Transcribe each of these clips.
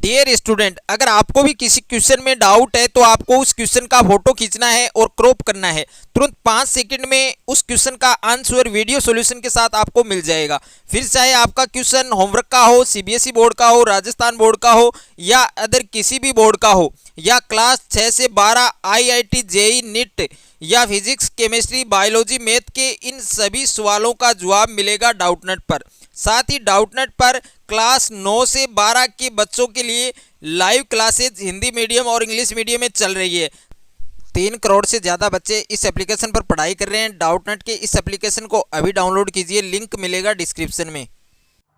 Dear student, अगर आपको भी किसी क्वेश्चन में डाउट है तो आपको उस क्वेश्चन का फोटो खींचना है और क्रॉप करना है। तुरंत 5 सेकंड में उस क्वेश्चन का आंसर वीडियो सॉल्यूशन के साथ आपको मिल जाएगा। फिर चाहे आपका क्वेश्चन होमवर्क का हो, सीबीएसई बोर्ड का हो, राजस्थान बोर्ड का हो या अदर किसी भी बोर्ड का हो, या क्लास 6 से 12 आईआईटी, जेई, नीट या फिजिक्स, केमिस्ट्री, बायोलॉजी, मैथ के इन सभी सवालों का जवाब मिलेगा डाउटनेट पर। साथ ही डाउटनेट पर क्लास 9 से 12 के बच्चों के लिए लाइव क्लासेज हिंदी मीडियम और इंग्लिश मीडियम में चल रही है। 3 करोड़ से ज़्यादा बच्चे इस एप्लीकेशन पर पढ़ाई कर रहे हैं। डाउटनेट के इस एप्लीकेशन को अभी डाउनलोड कीजिए, लिंक मिलेगा डिस्क्रिप्शन में।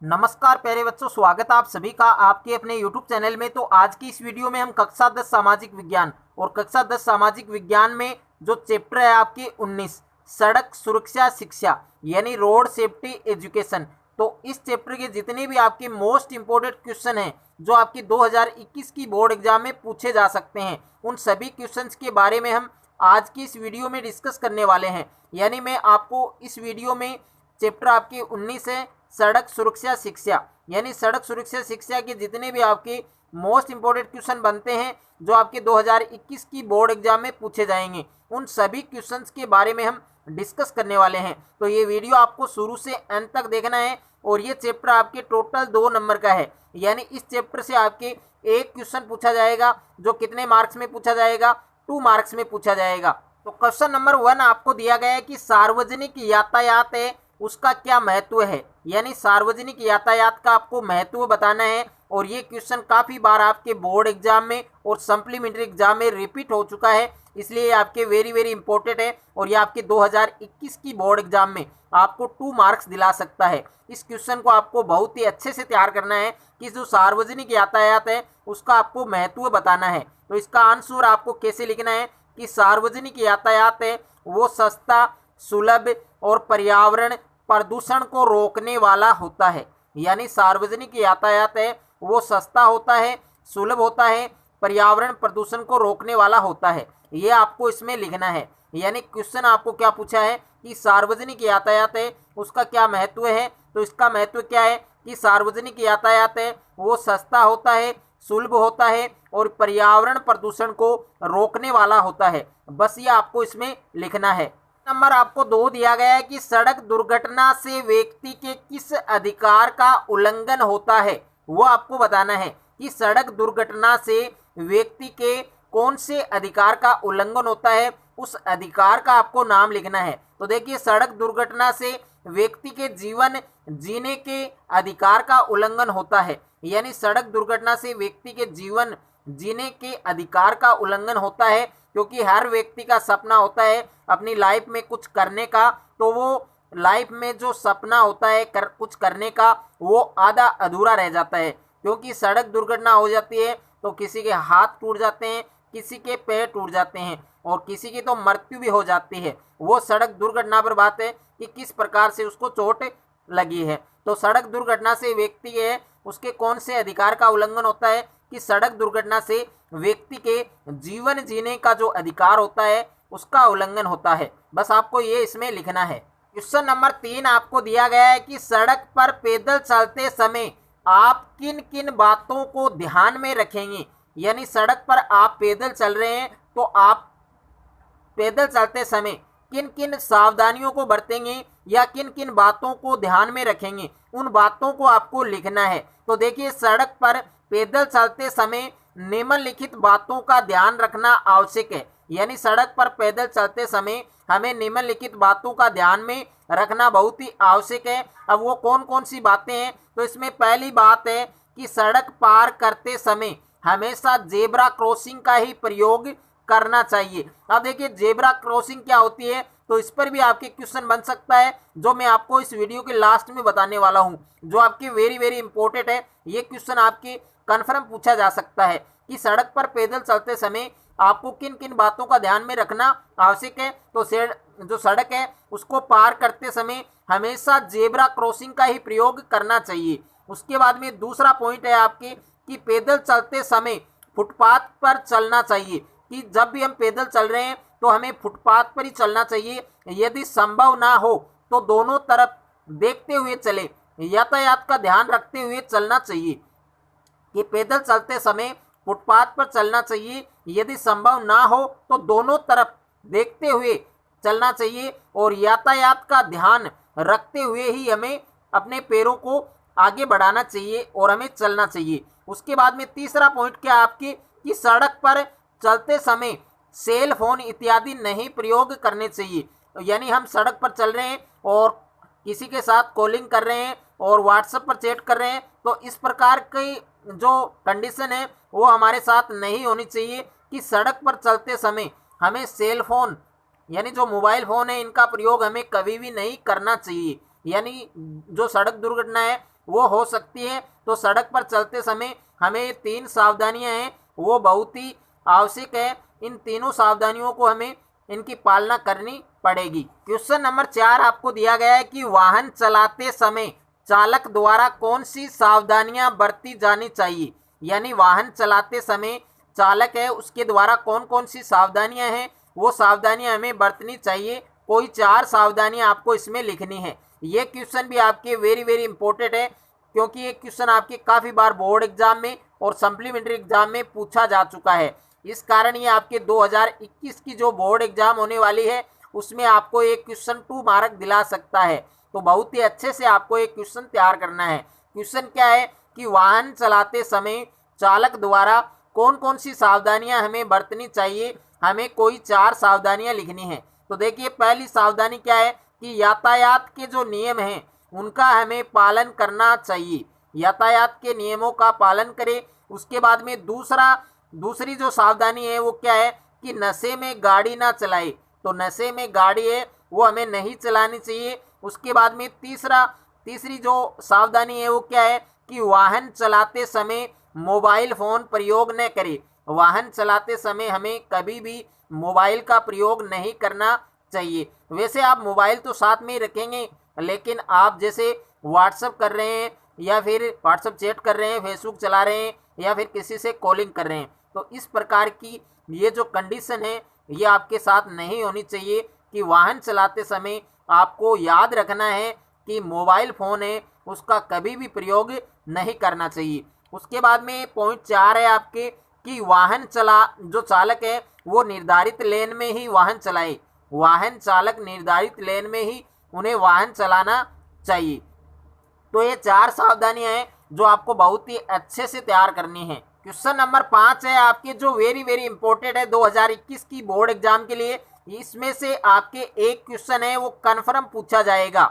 नमस्कार प्यारे बच्चों, स्वागत है आप सभी का आपके अपने YouTube चैनल में। तो आज की इस वीडियो में हम कक्षा 10 सामाजिक विज्ञान और कक्षा 10 सामाजिक विज्ञान में जो चैप्टर है आपके 19 सड़क सुरक्षा शिक्षा यानी रोड सेफ्टी एजुकेशन, तो इस चैप्टर के जितने भी आपके मोस्ट इंपोर्टेंट क्वेश्चन हैं जो आपकी 2021 की बोर्ड एग्जाम में पूछे जा सकते हैं, उन सभी क्वेश्चंस के बारे में हम आज की इस वीडियो में डिस्कस करने वाले हैं। यानी मैं आपको इस वीडियो में चैप्टर आपके 19 है सड़क सुरक्षा शिक्षा, यानी सड़क सुरक्षा शिक्षा के जितने भी आपके मोस्ट इंपोर्टेंट क्वेश्चन बनते हैं जो आपके 2021 की बोर्ड एग्जाम में पूछे जाएंगे, उन सभी क्वेश्चंस के बारे में हम डिस्कस करने वाले हैं। तो ये वीडियो आपको शुरू से अंत तक देखना है। और ये चैप्टर आपके टोटल 2 नंबर का है, यानी इस चैप्टर से आपके एक क्वेश्चन पूछा जाएगा जो कितने मार्क्स में पूछा जाएगा, 2 मार्क्स में पूछा जाएगा। तो क्वेश्चन नंबर 1 आपको दिया गया है कि सार्वजनिक यातायात है उसका क्या महत्व है, यानी सार्वजनिक यातायात का आपको महत्व बताना है। और ये क्वेश्चन काफ़ी बार आपके बोर्ड एग्जाम में और सप्लीमेंट्री एग्जाम में रिपीट हो चुका है, इसलिए आपके वेरी वेरी इंपॉर्टेंट है। और ये आपके 2021 की बोर्ड एग्जाम में आपको 2 मार्क्स दिला सकता है। इस क्वेश्चन को आपको बहुत ही अच्छे से तैयार करना है कि जो सार्वजनिक यातायात है उसका आपको महत्व बताना है। तो इसका आंसर आपको कैसे लिखना है कि सार्वजनिक यातायात है वो सस्ता, सुलभ और पर्यावरण प्रदूषण को रोकने वाला होता है। यानी सार्वजनिक यातायात है वो सस्ता होता है, सुलभ होता है, पर्यावरण प्रदूषण को रोकने वाला होता है। ये आपको इसमें लिखना है। यानी क्वेश्चन आपको क्या पूछा है कि सार्वजनिक यातायात है उसका क्या महत्व है, तो इसका महत्व क्या है कि सार्वजनिक यातायात है वो सस्ता होता है, सुलभ होता है और पर्यावरण प्रदूषण को रोकने वाला होता है। बस ये आपको इसमें लिखना है। नंबर आपको 2 दिया गया है कि सड़क दुर्घटना से व्यक्ति के किस अधिकार का उल्लंघन होता है, वो आपको बताना है कि सड़क दुर्घटना से व्यक्ति के कौन से अधिकार का उल्लंघन होता है, उस अधिकार का आपको नाम लिखना है। तो देखिए, सड़क दुर्घटना से व्यक्ति के जीवन जीने के अधिकार का उल्लंघन होता है, यानी सड़क दुर्घटना से व्यक्ति के जीवन जीने के अधिकार का उल्लंघन होता है, क्योंकि हर व्यक्ति का सपना होता है अपनी लाइफ में कुछ करने का। तो वो लाइफ में जो सपना होता है कुछ करने का, वो आधा अधूरा रह जाता है, क्योंकि सड़क दुर्घटना हो जाती है तो किसी के हाथ टूट जाते हैं, किसी के पैर टूट जाते हैं और किसी की तो मृत्यु भी हो जाती है। वो सड़क दुर्घटना पर बात है कि किस प्रकार से उसको चोट लगी है। तो सड़क दुर्घटना से व्यक्ति है उसके कौन से अधिकार का उल्लंघन होता है कि सड़क दुर्घटना से व्यक्ति के जीवन जीने का जो अधिकार होता है उसका उल्लंघन होता है। बस आपको ये इसमें लिखना है। क्वेश्चन नंबर 3 आपको दिया गया है कि सड़क पर पैदल चलते समय आप किन किन बातों को ध्यान में रखेंगे। यानी सड़क पर आप पैदल चल रहे हैं तो आप पैदल चलते समय किन किन सावधानियों को बरतेंगे या किन किन बातों को ध्यान में रखेंगे, उन बातों को आपको लिखना है। तो देखिए, सड़क पर पैदल चलते समय निम्नलिखित बातों का ध्यान रखना आवश्यक है। यानी सड़क पर पैदल चलते समय हमें निम्नलिखित बातों का ध्यान में रखना बहुत ही आवश्यक है। अब वो कौन कौन सी बातें हैं, तो इसमें पहली बात है कि सड़क पार करते समय हमेशा जेब्रा क्रॉसिंग का ही प्रयोग करना चाहिए। अब देखिए, जेब्रा क्रॉसिंग क्या होती है, तो इस पर भी आपके क्वेश्चन बन सकता है, जो मैं आपको इस वीडियो के लास्ट में बताने वाला हूं, जो आपके वेरी वेरी इंपॉर्टेंट है। ये क्वेश्चन आपके कन्फर्म पूछा जा सकता है कि सड़क पर पैदल चलते समय आपको किन किन बातों का ध्यान में रखना आवश्यक है। तो जो सड़क है उसको पार करते समय हमेशा जेब्रा क्रॉसिंग का ही प्रयोग करना चाहिए। उसके बाद में दूसरा पॉइंट है आपके कि पैदल चलते समय फुटपाथ पर चलना चाहिए, कि जब भी हम पैदल चल रहे हैं तो हमें फुटपाथ पर ही चलना चाहिए। यदि संभव ना हो तो दोनों तरफ देखते हुए चले, यातायात का ध्यान रखते हुए चलना चाहिए। कि पैदल चलते समय फुटपाथ पर चलना चाहिए, यदि संभव ना हो तो दोनों तरफ देखते हुए चलना चाहिए और यातायात का ध्यान रखते हुए ही हमें अपने पैरों को आगे बढ़ाना चाहिए और हमें चलना चाहिए। उसके बाद में तीसरा पॉइंट क्या आपके कि सड़क पर चलते समय सेल फोन इत्यादि नहीं प्रयोग करने चाहिए। यानी हम सड़क पर चल रहे हैं और किसी के साथ कॉलिंग कर रहे हैं और व्हाट्सएप पर चैट कर रहे हैं, तो इस प्रकार की जो कंडीशन है वो हमारे साथ नहीं होनी चाहिए कि सड़क पर चलते समय हमें सेल फोन यानी जो मोबाइल फ़ोन है इनका प्रयोग हमें कभी भी नहीं करना चाहिए। यानी जो सड़क दुर्घटना है वो हो सकती है, तो सड़क पर चलते समय हमें 3 सावधानियां हैं वो बहुत ही आवश्यक है। इन तीनों सावधानियों को हमें इनकी पालना करनी पड़ेगी। क्वेश्चन नंबर 4 आपको दिया गया है कि वाहन चलाते समय चालक द्वारा कौन सी सावधानियां बरती जानी चाहिए। यानी वाहन चलाते समय चालक है उसके द्वारा कौन कौन सी सावधानियां हैं वो सावधानियां हमें बरतनी चाहिए। कोई 4 सावधानियां आपको इसमें लिखनी है। ये क्वेश्चन भी आपके वेरी इंपॉर्टेंट है, क्योंकि ये क्वेश्चन आपके काफ़ी बार बोर्ड एग्जाम में और सप्लीमेंट्री एग्जाम में पूछा जा चुका है। इस कारण ये आपके 2021 की जो बोर्ड एग्जाम होने वाली है उसमें आपको एक क्वेश्चन 2 मार्क दिला सकता है। तो बहुत ही अच्छे से आपको एक क्वेश्चन तैयार करना है। क्वेश्चन क्या है कि वाहन चलाते समय चालक द्वारा कौन कौन सी सावधानियां हमें बरतनी चाहिए। हमें कोई 4 सावधानियां लिखनी है। तो देखिए पहली सावधानी क्या है कि यातायात के जो नियम हैं उनका हमें पालन करना चाहिए। यातायात के नियमों का पालन करें। उसके बाद में दूसरी जो सावधानी है वो क्या है कि नशे में गाड़ी ना चलाए। तो नशे में गाड़ी है वो हमें नहीं चलानी चाहिए। उसके बाद में तीसरी जो सावधानी है वो क्या है कि वाहन चलाते समय मोबाइल फ़ोन प्रयोग न करें। वाहन चलाते समय हमें कभी भी मोबाइल का प्रयोग नहीं करना चाहिए। वैसे आप मोबाइल तो साथ में ही रखेंगे, लेकिन आप जैसे व्हाट्सएप कर रहे हैं या फिर व्हाट्सएप चैट कर रहे हैं, फेसबुक चला रहे हैं या फिर किसी से कॉलिंग कर रहे हैं, तो इस प्रकार की ये जो कंडीशन है ये आपके साथ नहीं होनी चाहिए कि वाहन चलाते समय आपको याद रखना है कि मोबाइल फ़ोन है उसका कभी भी प्रयोग नहीं करना चाहिए। उसके बाद में पॉइंट 4 है आपके कि जो चालक है वो निर्धारित लेन में ही वाहन चलाए। वाहन चालक निर्धारित लेन में ही उन्हें वाहन चलाना चाहिए। तो ये 4 सावधानियां हैं जो आपको बहुत ही अच्छे से तैयार करनी है। क्वेश्चन नंबर 5 है आपके जो वेरी इंपॉर्टेंट है 2021 की बोर्ड एग्जाम के लिए। इसमें से आपके एक क्वेश्चन है वो कन्फर्म पूछा जाएगा।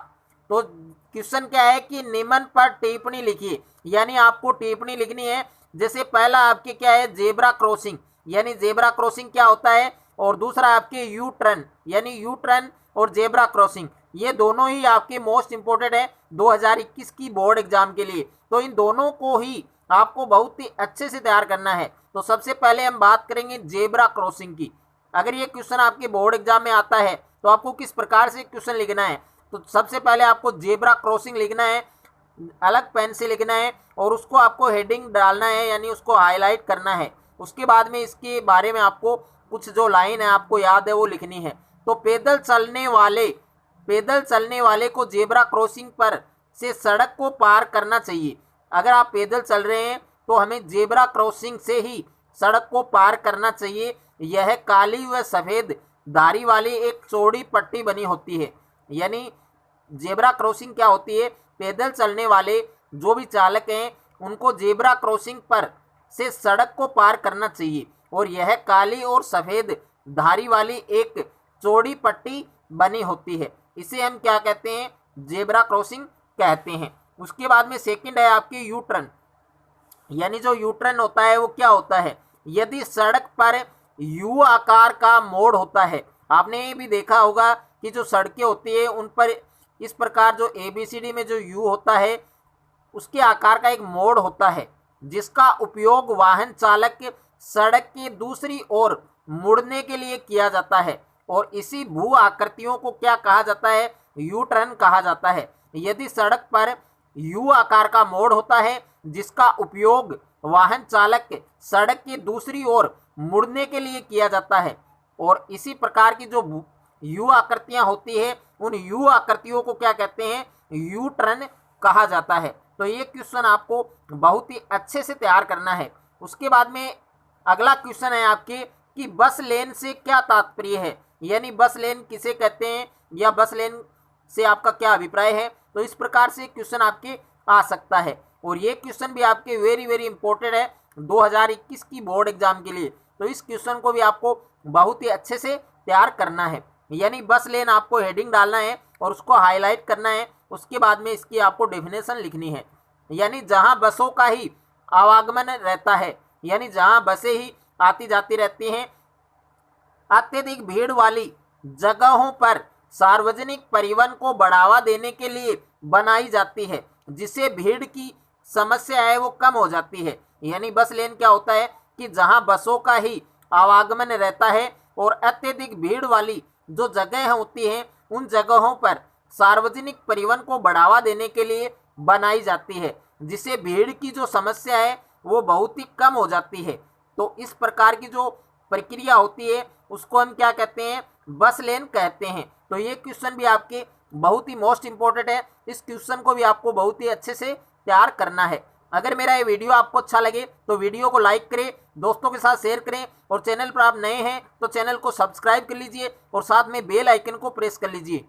तो क्वेश्चन क्या है कि निम्न पर टिप्पणी लिखिए। यानी आपको टिप्पणी लिखनी है। जैसे पहला आपके क्या है जेब्रा क्रॉसिंग, यानी जेब्रा क्रॉसिंग क्या होता है, और दूसरा आपके यू टर्न, यानी यू टर्न और जेब्रा क्रॉसिंग, ये दोनों ही आपके मोस्ट इंपोर्टेंट है 2021 की बोर्ड एग्जाम के लिए। तो इन दोनों को ही आपको बहुत ही अच्छे से तैयार करना है। तो सबसे पहले हम बात करेंगे जेब्रा क्रॉसिंग की। अगर ये क्वेश्चन आपके बोर्ड एग्जाम में आता है तो आपको किस प्रकार से क्वेश्चन लिखना है। तो सबसे पहले आपको जेब्रा क्रॉसिंग लिखना है, अलग पेन से लिखना है और उसको आपको हेडिंग डालना है, यानी उसको हाईलाइट करना है। उसके बाद में इसके बारे में आपको कुछ जो लाइन है आपको याद है वो लिखनी है। तो पैदल चलने वाले को जेब्रा क्रॉसिंग पर से सड़क को पार करना चाहिए। अगर आप पैदल चल रहे हैं तो हमें जेब्रा क्रॉसिंग से ही सड़क को पार करना चाहिए। यह काली व सफ़ेद धारी वाली एक चौड़ी पट्टी बनी होती है। यानी जेब्रा क्रॉसिंग क्या होती है, पैदल चलने वाले जो भी चालक हैं उनको जेब्रा क्रॉसिंग पर से सड़क को पार करना चाहिए और यह काली और सफ़ेद धारी वाली एक चौड़ी पट्टी बनी होती है। इसे हम क्या कहते हैं, जेब्रा क्रॉसिंग कहते हैं। उसके बाद में सेकंड है आपकी यू टर्न। यानी जो यू टर्न होता है वो क्या होता है, यदि सड़क पर यू आकार का मोड़ होता है। आपने ये भी देखा होगा कि जो सड़कें होती है उन पर इस प्रकार जो ABCD में जो यू होता है उसके आकार का एक मोड़ होता है, जिसका उपयोग वाहन चालक सड़क की दूसरी ओर मुड़ने के लिए किया जाता है और इसी भू आकृतियों को क्या कहा जाता है, यू टर्न कहा जाता है। यदि सड़क पर यू आकार का मोड़ होता है जिसका उपयोग वाहन चालक सड़क की दूसरी ओर मुड़ने के लिए किया जाता है और इसी प्रकार की जो यू आकृतियां होती है उन यू आकृतियों को क्या कहते हैं, यू टर्न कहा जाता है। तो ये क्वेश्चन आपको बहुत ही अच्छे से तैयार करना है। उसके बाद में अगला क्वेश्चन है आपके कि बस लेन से क्या तात्पर्य है, यानी बस लेन किसे कहते हैं या बस लेन से आपका क्या अभिप्राय है। तो इस प्रकार से क्वेश्चन आपके आ सकता है और ये क्वेश्चन भी आपके वेरी वेरी इंपॉर्टेंट है 2021 की बोर्ड एग्जाम के लिए। तो इस क्वेश्चन को भी आपको बहुत ही अच्छे से तैयार करना है, यानी बस लेन आपको हेडिंग डालना है और उसको हाईलाइट करना है। उसके बाद में इसकी आपको डेफिनेशन लिखनी है, यानी जहां बसों का ही आवागमन रहता है, यानी जहां बसें ही आती जाती रहती हैं, अत्यधिक भीड़ वाली जगहों पर सार्वजनिक परिवहन को बढ़ावा देने के लिए बनाई जाती है, जिससे भीड़ की समस्या है वो कम हो जाती है। यानी बस लेन क्या होता है कि जहां बसों का ही आवागमन रहता है और अत्यधिक भीड़ वाली जो जगह होती हैं उन जगहों पर सार्वजनिक परिवहन को बढ़ावा देने के लिए बनाई जाती है, जिससे भीड़ की जो समस्या है वो बहुत ही कम हो जाती है। तो इस प्रकार की जो प्रक्रिया होती है उसको हम क्या कहते हैं, बस लेन कहते हैं। तो ये क्वेश्चन भी आपके बहुत ही मोस्ट इंपॉर्टेंट है, इस क्वेश्चन को भी आपको बहुत ही अच्छे से तैयार करना है। अगर मेरा ये वीडियो आपको अच्छा लगे तो वीडियो को लाइक करें, दोस्तों के साथ शेयर करें और चैनल पर आप नए हैं तो चैनल को सब्सक्राइब कर लीजिए और साथ में बेल आइकन को प्रेस कर लीजिए।